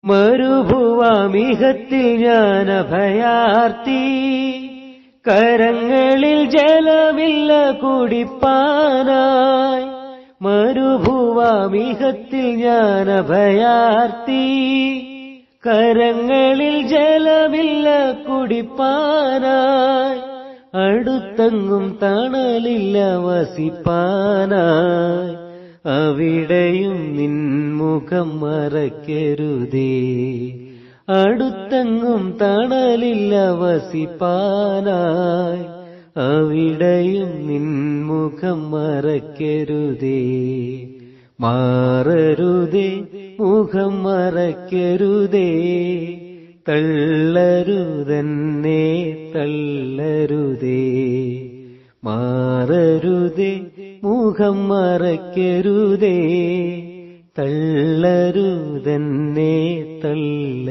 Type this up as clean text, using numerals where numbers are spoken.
മരുഭുവാമിഹത്തിൽ ഞാൻ അഭയാർത്തി, കരങ്ങളിൽ ജലമില്ല കുടിപ്പാനായി. മരുഭുവാമിഹത്തിൽ ഞാൻ അഭയാർത്തി, കരങ്ങളിൽ ജലമില്ല കുടിപ്പാനായി. അടുത്തെങ്ങും തണലില്ല വസിപ്പാനായി, അവിടെയും നിൻമുഖം മറക്കരുതേ. അടുത്തെങ്ങും തണലില്ല വസിപ്പാനായി, അവിടെയും നിൻമുഖം മറക്കരുതേ. മാറരുതേ, മുഖം മറക്കരുതേ, തള്ളരുതെന്നെ തള്ളരുതേ. മാറരുതേ, മുഖം മറക്കരുതേ, തള്ളരുതെന്നെ തള്ളരുതേ.